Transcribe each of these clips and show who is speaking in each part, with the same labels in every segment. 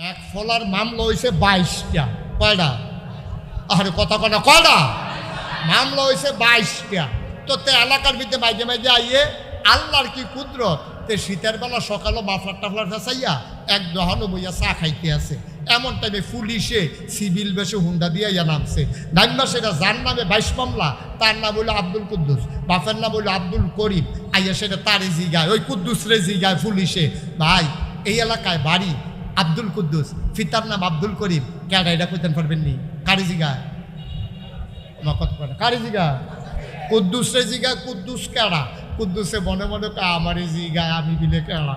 Speaker 1: এক ফলার মামলা হয়েছে 22টা। কয়টা? আরে কথা কয়টা? কয়টা মামলা হয়েছে? 22টা। তো তে এলাকার ভিতরে মাঝে মাঝে আইয়ে আল্লাহর কি কুদরত, তে শীতের বেলা সকালে মাফলার টাফলার ফেসাইয়া এক দহন বইয়া চা খাইতে আছে। এমন টাইমে পুলিশে সিভিল বেশে হুন্ডা দিয়ে ইয়া নামছে। নাইমা সেটা যার নামে 22 মামলা, তার নাম হইল আব্দুল কুদ্দুস, বাপের নাম হইল আব্দুল করিম। আইয়া সেটা তারে জিগায়, ওই কুদ্দুস রে জিগায় পুলিশে, ভাই এই এলাকায় বাড়ি আব্দুল কুদ্দুস, পিতার নাম আব্দুল করিম, কেডা এটা কইতেন পারবেন নি? কারি জিগায় আমার কথা বলে, কারি জিগায় কুদ্দুস রে জিগায়, কুদ্দুস কেডা? কুদ্দুসে মনে মনে আমারে জিগায়, আমি বিলে কেডা?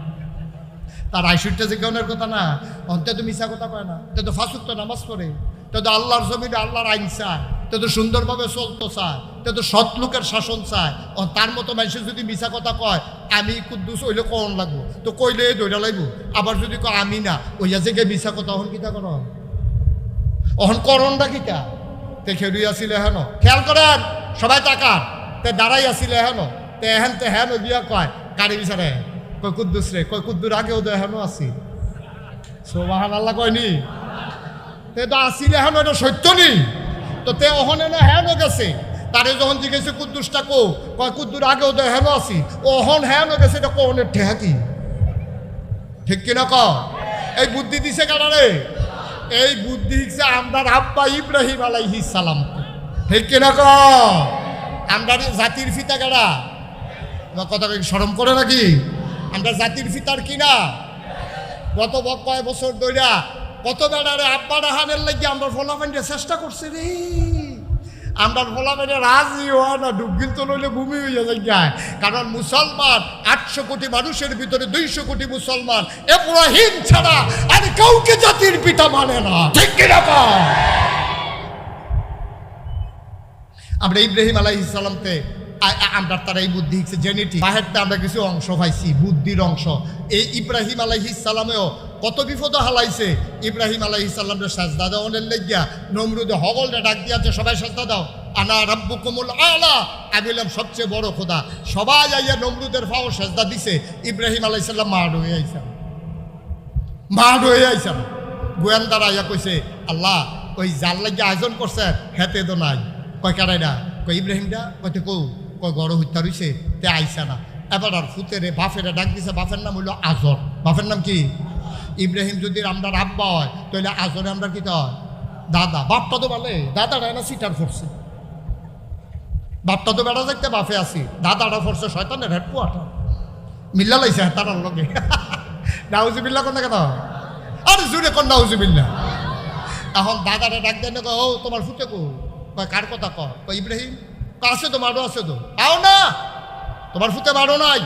Speaker 1: তার 68টা জিজ্ঞানের কথা না, অন্তে তো মিশা কথা কয় না, তে তো ফাঁসুক তো নামাজ পড়ে, তে তো আল্লাহর জমিনে আল্লাহর আইন চায়, তে তো সুন্দরভাবে চলতো চায়, তে তো সৎ লোকের শাসন চায়। তার মতো মানুষের যদি মিশা কথা কয় আমি কুদ্দুস হইলে কন লাগবো, তো কইলে দৌড়া লাগবো। আবার যদি কয় আমি না, ওইয়া যে মিশা কথা অহন কিতা কর, অহন করণটা কিতা? তে খেলুই আসিলে হেন, খেয়াল করেন সবাই টাকা, তে দাঁড়াই আসিলে হেন, তে হেন তে হেন দিয়া কয় কারি বিচারে, কয় কুদ্দুস রে, কয় কুদ্দুর আগেও তো হেন আসি, সোবাহান আল্লাহ কয়নি, তে তো আসিলে হেন, এটা সত্য নি? তো তে অহনে না হেন গেছে, তারে যখন জিজ্ঞেসে কুদ্দুসটা কো, কয় কুদ্দুর আগেও তো হেন আসি, অহন হেন গেছে, এটা কোনের ঠেহা কি? ঠিক কিনা ক? এই বুদ্ধি দিছে কারারে? এই বুদ্ধি দিচ্ছে আমরার আব্বা ইব্রাহিম আলাইহিস সালাম। ঠিক কিনা ক? আমরা জাতির ফিতা কারা? কথা শরম করে নাকি? আমরা জাতির ফিতার কিনা? গত কয় বছর ধইরা কত বেড়ারে আব্বা রাহানের লাগি আমরা ফলাফাইন্ডে চেষ্টা করছি রে, আমরা ফলাফাইন্ডে রাজি হয় না, ডুবগিল তো নইলে ভূমি হইয়া যায়। কারণ মুসলমান 800 কোটি মানুষের ভিতরে 200 কোটি মুসলমান ইব্রাহিম ছাড়া আর কাউকে জাতির পিতা মানে না। ঠিক কিনা? আমরা ইব্রাহিম আলাইহিস সালামতে আমরা তারা এই বুদ্ধি হিসেবে জেনেটিক বাহেরটা আমরা কিছু অংশ পাইছি, বুদ্ধির অংশ। এই ইব্রাহিম আলাইহিস সালামেও কত বিপদ হালাইছে। ইব্রাহিম আলাইহিস সালামের সাজদা দেওয়ানের লেগিয়া নমরুদে হগলটা ডাক দিয়াছে, সবাই সাজদা দাও, আনা রাব্বুকুমুল আলা, আমি বললাম সবচেয়ে বড় খোদা। সবাই আইয়া নমরুদের ফাও সাজদা দিছে। ইব্রাহিম আলাইহিস সালাম মাড হয়ে আইছেন, মাড হয়ে আইছেন। গোয়েন্দারা আইয়া কইছে, আল্লাহ ওই যার লাগিয়া আয়োজন করছে হেতে তো নাই। কয় কারাইডা? কয় ইব্রাহিমটা। কয়তে কৌ? কয় গড় হত্যা রইছে, তে আইসা না। এবার আর ফুতেরে বাফেরে ডাক দিছে, বাপের নাম হইল আজর। বাপের নাম কি? ইব্রাহিম যদি আমরা আব্বা হয় তাহলে আজরে আমরা কি হয়? দাদা। বাপটা তো বলে দাদাটা না সিটার ফোরছে, বাপটা তো বেড়া যাইতে বাপে আসি, দাদাটা ফোরছে শয়তানের হেড কুয়াটা মিল্লা লাইছে হেতাটার লগে। নাউজুবিল্লাহ কোন কেন? আরে জুড়ে কোন নাউজুবিল্লাহ। এখন দাদাটা ডাক দেন, ও তোমার ফুটে কো? কয় কার কথা কয় ইব্রাহিম। আছে তো, মারো আছে তো, আও না তোমার ফুতে মারো নাই।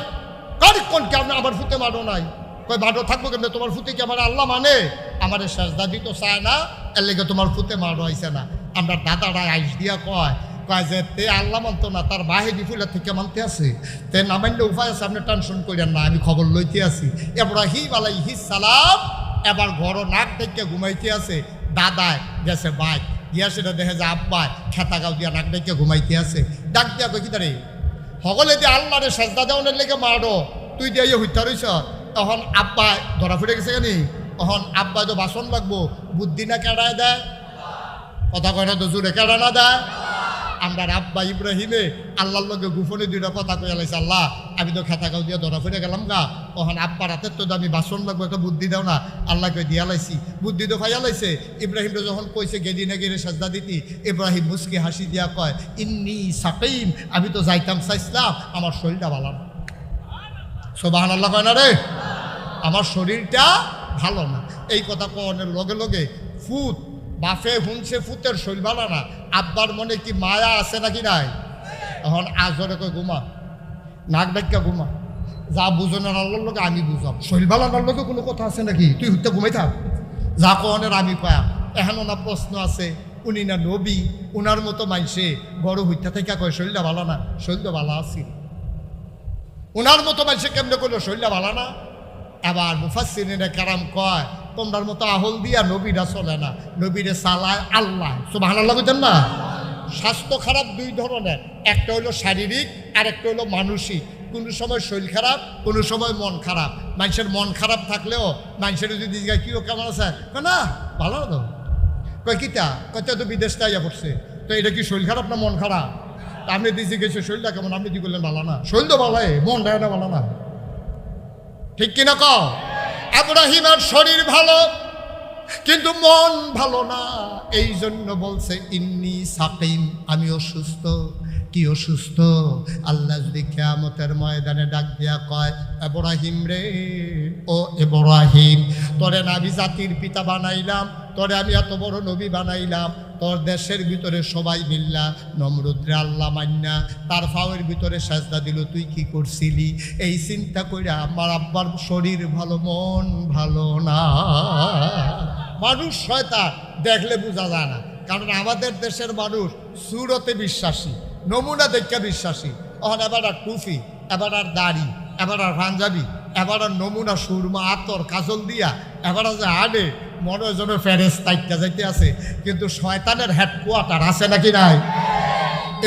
Speaker 1: কার কোন কেমন আমার ফুতে মারো নাই? কয় মারো থাকবো কেমন? তোমার ফুতে কি আমার আল্লাহ মানে? আমার সাজদা দিতে চায় না, এর লেগে তোমার ফুতে মারো আইছে না। আমরা দাদারা আইস দিয়া কয় যে তে আল্লাহ মানতো না, তার বাহিনী ফুলের থেকে মানতে আছে, তে না মানলে উপায় আছে, আপনি টেনশন করেন না, আমি খবর লইতে আছি। ইব্রাহিম আলাইহিস সালাম এবার ঘর নাক ডেকে ঘুমাইতে আছে। দাদায় গেছে বাইক দিয়া, সেটা দেখে যে আব্বায় খেতা গাও দিয়া নাক ডেকে ঘুমাইতে আছে। ডাক দিয়া কই কি তারে সকলে দিয়ে আল্লাহরে সাজদা দেওয়ানের লেগে মারো, তুই দিয়ে হইতা রইছ। তখন আব্বায় ধরা ফুটে গেছে কেন? তখন আব্বায় তো বাসন লাগবো, বুদ্ধি না কেড়ায় দেয়? কথা কয় না তো জোরে, কেড়া না দেয়? আমরা আব্বা ইব্রাহিমে আল্লাহর লগে গোপনে দুইটা কথা কয়ে লাইছে, আল্লাহ আমি তো খেতা গাও দিয়ে ধরা ফুটে গেলাম গা, তখন আব্বার হাতের তো আমি বাসন লাগবো, একটা বুদ্ধি দাও না। আল্লাহকে দিয়া লাইছি, বুদ্ধি তো খাইয়া লাইছে। ইব্রাহিমটা যখন কইছে গেদি না গেলে সাজদা দিতি, ইব্রাহিম মুসকি হাসি দিয়া কয়, ইন্নি সাকিম, আমি তো যাইতাম চাইছিলাম, আমার শরীরটা ভালো না। সুবহানাল্লাহ কয় না রে? আমার শরীরটা ভালো না। এই কথা কনের লগে লগে ফুত বাফে হুনছে, ফুতের শরীর ভালো না। আব্বার মনে কি মায়া আছে নাকি নাই? এখন আজরে কই ঘুমা, নাক ডাক্কা ঘুমা, যা বুঝো না আল্লাহর লোকে আমি বুঝাম। শরীর ভালো আল্লাহর লোকে কোনো কথা আছে নাকি? তুই হুতে ঘুমাই থাক, যা কনের আমি পায়া। এখনও না প্রশ্ন আছে, উনি না নবী, উনার মতো মাইসে বড় হইতে থেকে কয় শরীরটা ভালো না? শরীরটা ভালো আছে। উনার মতো মাইসে কেমনে করলো শরীরটা ভালো না? আবার মুফাসসিরিনে কেরাম কয়, তোমরার মতো আহল দিয়া নবীরা চলে না, নবীরে চালায় আল্লাহ। সুবহানাল্লাহ বুঝেন না? স্বাস্থ্য খারাপ দুই ধরনের, একটা হলো শারীরিক আর একটা হলো মানসিক। কোনো সময় শরীর খারাপ, কোনো সময় মন খারাপ। মানুষের মন খারাপ থাকলেও মানুষের যদি জিজ্ঞাসা কী কেমন আছে, না ভালো তো। কয় কিতা, কয়টা তো বিদেশ তাইয়া পড়ছে, তো এটা কি শরীর খারাপ না মন খারাপ? আপনি দিদি গেছে শরীরটা কেমন, আপনি কি করলেন ভালো না? শরীর তো ভালো, মন দেয় না ভালো না, ঠিক কিনা কও? ইব্রাহিমের শরীর ভালো কিন্তু মন ভালো না, এই জন্য বলছে ইন্নী সাকিম, আমি অসুস্থ। কি অসুস্থ? আল্লাহ যদি কিয়ামতের ময়দানে ডাক দিয়া কয়, ইব্রাহিম রে, ও ইব্রাহিম, তোরে নাবি জাতির পিতা বানাইলাম, তোরে আমি এত বড় নবী বানাইলাম, তোর দেশের ভিতরে সবাই মিল্লা নমরুদ্রে আল্লাহ মান্না তার ফাওয়ের ভিতরে সাজদা দিল, তুই কি করছিলি? এই চিন্তা করে আমার আব্বার শরীর ভালো মন ভালো না। মানুষ শয়তান দেখলে বোঝা যায় না, কারণ আমাদের দেশের মানুষ সুরতে বিশ্বাসী, নমুনা দেখে বিশ্বাসী। তখন এবার আর টুফি, এবার আর দাড়ি, এবার আর পাঞ্জাবি, এবার আর নমুনা সুরমা আতর কাজল দিয়া এবার যে আডে মনে যেন ফেরেস তাইটা যাইতে আছে, কিন্তু শয়তানের হেডকোয়ার্টার আছে নাকি নাই?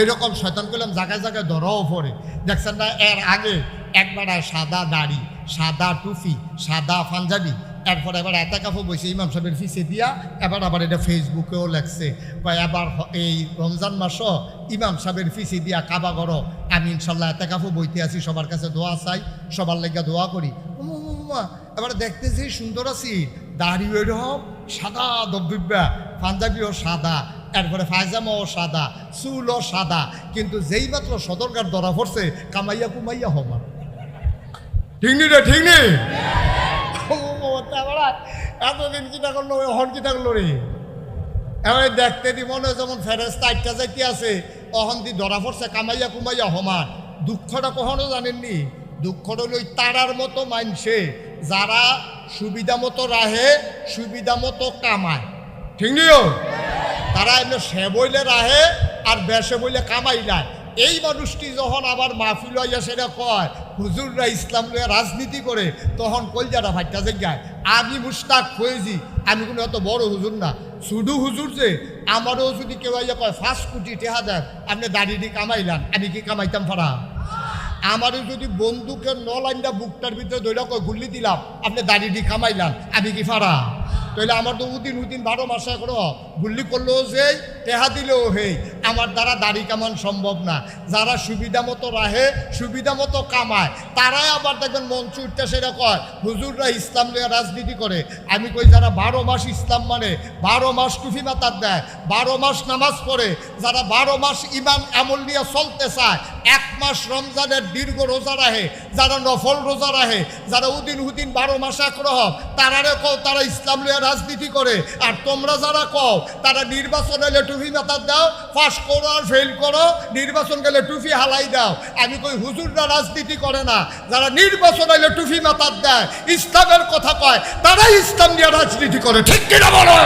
Speaker 1: এরকম শয়তান করলাম জায়গায় জায়গায় ধরাও পড়ে, দেখছেন না? এর আগে একবার সাদা দাড়ি, সাদা টুপি, সাদা পাঞ্জাবি, এরপর এবার এতেকাফও বইছে ইমাম সাহেবের ফিসে দিয়া, এবার আবার এটা ফেসবুকেও লেখছে, এবার এই রমজান মাসও ইমাম সাহেবের ফিসে দিয়া কাবা করো, আমি ইনশাল্লাহ এতেকাফও বইতে আছি, সবার কাছে দোয়া চাই, সবার লেগে দোয়া করি। এবার দেখতেছি সুন্দর আছি, দাড়িও এরকম সাদা দব্বিব্যা, পাঞ্জাবিও সাদা, এরপরে পায়জামাও সাদা, চুলও সাদা, কিন্তু যেই মাত্র সদরকার ধরা পড়ছে কামাইয়া কুমাইয়া হমা, ঠিক নি রে? ঠিক নেই? এতদিন কিটা করলো, হন কিটা করলো রে? এবার দেখতে দি মনে যেমন ফেরেস্তা আটটা যাইতে আছে, অহন দি ধরা পড়ছে কামাইয়া কুমাইয়া হমান। দুঃখটা কখনো জানেননি? দুঃখটা হলো ওই তারার মতো মানছে যারা সুবিধা মতো রাহে, সুবিধা মতো কামায়, ঠিক নিও? তারা এমনি সে বইলে রাহে আর বেশে বইলে কামাই নাই। এই মানুষটি যখন আবার মাহফিল হইয়া সেটা কয় হুজুররা ইসলাম লইয়া রাজনীতি করে, তখন কলজাটা ফাইটা জায়গায়। আমি মুশতাক ফয়েজি, আমি কোনো এত বড় হুজুর না, শুধু হুজুর যে আমারও যদি কেউ আইয়া কয় 5 কোটি টাকা দেন, আপনি দাঁড়িয়ে কামাইলাম, আমি কি কামাইতাম ফারা? আমারও যদি বন্দুকের নলাইনটা বুকটার ভিতরে ধরে কয় গুল্লি দিলাম, আপনি দাঁড়িয়ে কামাইলাম, আমি কি ফারা? তাহলে আমার তো উদিন 12 মাসে করো গুল্লি করলেও যেই, টেহা দিলেও হেই, আমার দ্বারা দাড়ি কামান সম্ভব না। যারা সুবিধা মতো রাহে, সুবিধা মতো কামায়, তারাই আবার দেখবেন মঞ্চ উঠতে সেটা কয় হুজুররা ইসলাম লইয়া রাজনীতি করে। আমি কই যারা 12 মাস ইসলাম মানে 12 মাস টুফি মাতার দেয়, 12 মাস নামাজ পড়ে, যারা 12 মাস ইমান আমল নিয়ে চলতে চায়, 1 মাস রমজানের দীর্ঘ রোজা রাহে, যারা নফল রোজা রাহে, যারা উদিন 12 মাস আগ্রহ, তারারে কও তারা ইসলাম লইয়া রাজনীতি করে। আর তোমরা যারা কও তারা নির্বাচন হলে টুপি মাথার দাও, পাস করো আর ফেল করো, নির্বাচন গেলে টুপি হালাই দাও। আমি কই হুজুররা রাজনীতি করে না, যারা নির্বাচন হলে টুপি মাথার দেয়, ইসলামের কথা কয়, তারাই ইসলাম নিয়ে রাজনীতি করে, ঠিক কিনা বলো?